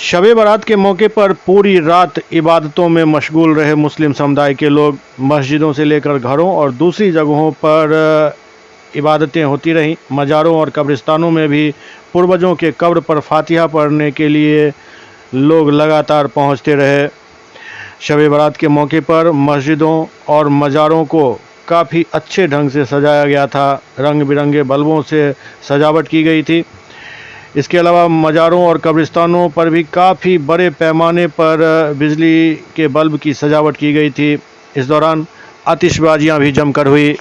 शब-ए बारात के मौके पर पूरी रात इबादतों में मशगूल रहे मुस्लिम समुदाय के लोग। मस्जिदों से लेकर घरों और दूसरी जगहों पर इबादतें होती रहीं। मज़ारों और कब्रिस्तानों में भी पूर्वजों के कब्र पर फातिहा पढ़ने के लिए लोग लगातार पहुंचते रहे। शब-ए बारात के मौके पर मस्जिदों और मज़ारों को काफ़ी अच्छे ढंग से सजाया गया था। रंग बिरंगे बल्बों से सजावट की गई थी। इसके अलावा मज़ारों और कब्रिस्तानों पर भी काफ़ी बड़े पैमाने पर बिजली के बल्ब की सजावट की गई थी। इस दौरान आतिशबाजियां भी जमकर हुई।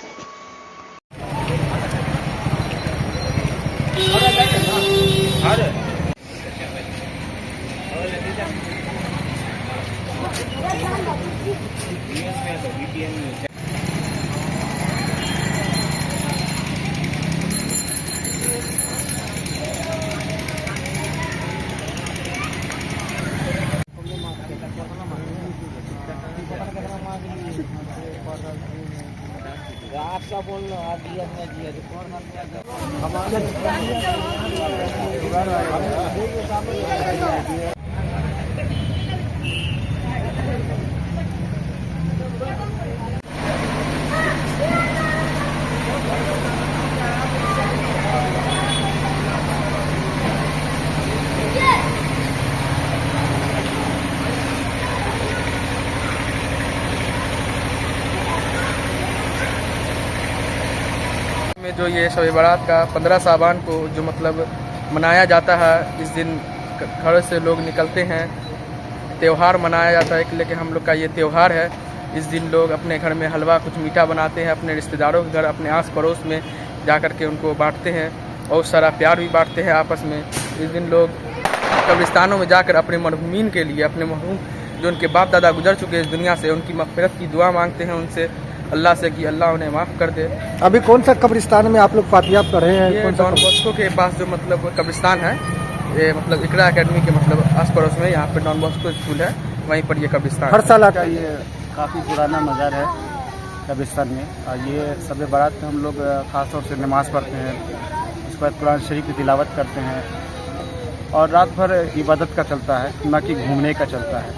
आपका बोल लो आप दिया में जो ये शब बारात का 15 साबान को जो मतलब मनाया जाता है। इस दिन घर से लोग निकलते हैं, त्यौहार मनाया जाता है। लेकिन हम लोग का ये त्यौहार है। इस दिन लोग अपने घर में हलवा कुछ मीठा बनाते हैं, अपने रिश्तेदारों के घर, अपने आस पड़ोस में जा कर के उनको बांटते हैं और सारा प्यार भी बांटते हैं आपस में। इस दिन लोग कब्रिस्तानों में जाकर अपने मरहूमीन के लिए, अपने मरहूम जो उनके बाप दादा गुजर चुके हैं इस दुनिया से, उनकी मग़फ़िरत की दुआ मांगते हैं उनसे, अल्लाह से कि अल्लाह उन्हें माफ़ कर दे। अभी कौन सा कब्रिस्तान में आप लोग फातिहा पढ़ रहे हैं? ये डॉन बॉस्को के पास जो मतलब कब्रिस्तान है, ये मतलब इकरा एकेडमी के मतलब आस पड़ोस में यहाँ पे डॉन बॉस्को स्कूल है, वहीं पर ये कब्रिस्तान हर साल आता का ये काफ़ी पुराना मज़ार है कब्रिस्तान में। और ये शब बारात में हम लोग ख़ास तौर से नमाज़ पढ़ते हैं, उसके बाद कुरान शरीफ की तिलावत करते हैं और रात भर इबादत का चलता है, न कि घूमने का चलता है।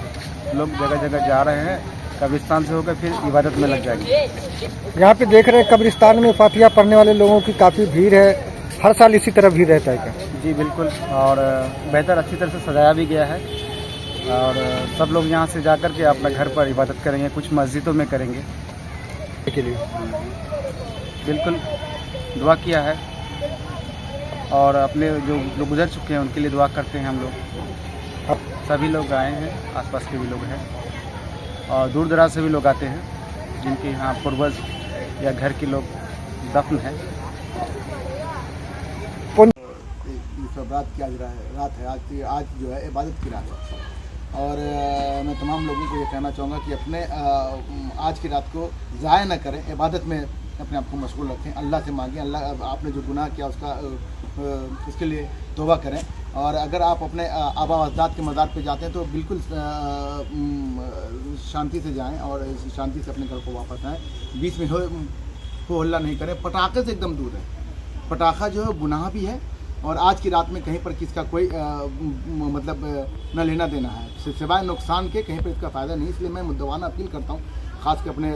लोग जगह जगह जा रहे हैं, कब्रिस्तान से होकर फिर इबादत में लग जाएंगे। यहाँ पे देख रहे हैं कब्रिस्तान में फातिहा पढ़ने वाले लोगों की काफ़ी भीड़ है। हर साल इसी तरह भीड़ रहता है क्या? जी बिल्कुल, और बेहतर अच्छी तरह से सजाया भी गया है और सब लोग यहाँ से जाकर के अपना घर पर इबादत करेंगे, कुछ मस्जिदों में करेंगे के लिए बिल्कुल दुआ किया है और अपने जो लोग गुजर चुके हैं उनके लिए दुआ करते हैं हम लोग। अब सभी लोग आए हैं, आसपास के भी लोग हैं और दूर दराज से भी लोग आते हैं जिनके यहाँ पूर्वज या घर के लोग दफन हैं। रात की आज रात है, आज जो है इबादत की रात है और मैं तमाम लोगों को ये कहना चाहूँगा कि अपने आज की रात को ज़ाया न करें, इबादत में अपने आप को मशगूल रखें, अल्लाह से मांगें, अल्लाह आपने जो गुनाह किया उसके लिए तौबा करें। और अगर आप अपने आबा अजदाद के मज़ार पे जाते हैं तो बिल्कुल शांति से जाएं और शांति से अपने घर को वापस आएँ। बीच में हो हल्ला नहीं करें, पटाखे से एकदम दूर रहें। पटाखा जो है गुनाह भी है और आज की रात में कहीं पर किसका कोई मतलब न लेना देना है, सिवाय नुकसान के कहीं पर इसका फ़ायदा नहीं। इसलिए मैं मुद्दवाना अपील करता हूँ ख़ास कर अपने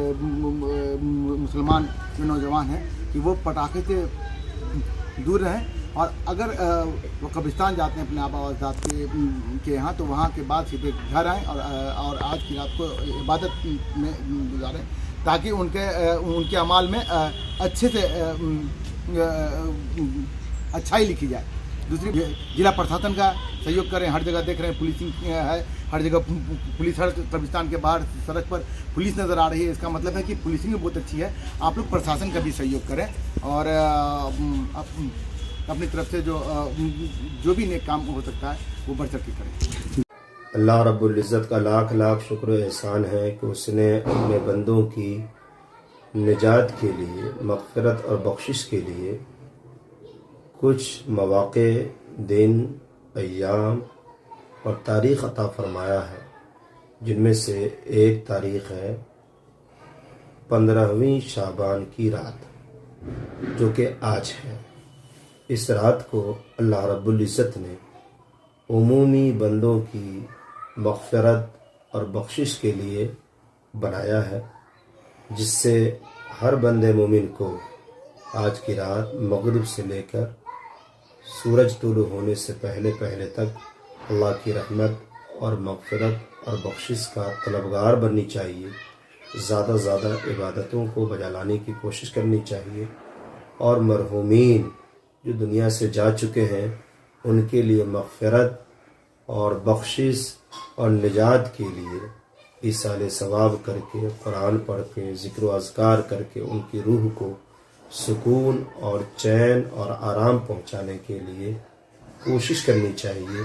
मुसलमान जो नौजवान हैं कि वो पटाखे से दूर रहें और अगर वो कब्रिस्तान जाते हैं अपने आबा अजदाद के यहाँ तो वहाँ के बाद सीधे घर आएँ और आज की रात को इबादत में गुजारें ताकि उनके अमाल में अच्छे से अच्छाई लिखी जाए। दूसरी, जिला प्रशासन का सहयोग करें। हर जगह देख रहे हैं पुलिसिंग है, हर जगह पुलिस, हर कब्रिस्तान के बाहर सड़क पर पुलिस नज़र आ रही है। इसका मतलब है कि पुलिसिंग भी बहुत अच्छी है। आप लोग प्रशासन का भी सहयोग करें और अपनी तरफ से जो भी नेक काम हो सकता है वो बढ़ चढ़ के करें। अल्लाह रब्बुल इज़्ज़त का लाख लाख शुक्र एहसान है कि उसने अपने बंदों की निजात के लिए, मग़फ़िरत और बख्शिश के लिए कुछ मौक़े, दिन, अय्याम और तारीख़ अता फ़रमाया है, जिनमें से एक तारीख़ है 15वीं शाबान की रात, जो कि आज है। इस रात को अल्लाह रब्बुल इज़्ज़त ने उमूमी बंदों की मग़फ़िरत और बख्शिश के लिए बनाया है, जिससे हर बंदे मोमिन को आज की रात मग़रिब से लेकर सूरज तुलू होने से पहले पहले तक अल्लाह की रहमत और मग़फ़िरत और बख्शिश का तलबगार बननी चाहिए। ज़्यादा ज़्यादा इबादतों को बजा लाने की कोशिश करनी चाहिए और मरहूमीन जो दुनिया से जा चुके हैं उनके लिए मग़फ़िरत और बख्शिश और निजात के लिए ईसाले सवाब करके, कुरान पढ़ के, ज़िक्र व अज़कार करके उनकी रूह को सुकून और चैन और आराम पहुँचाने के लिए कोशिश करनी चाहिए।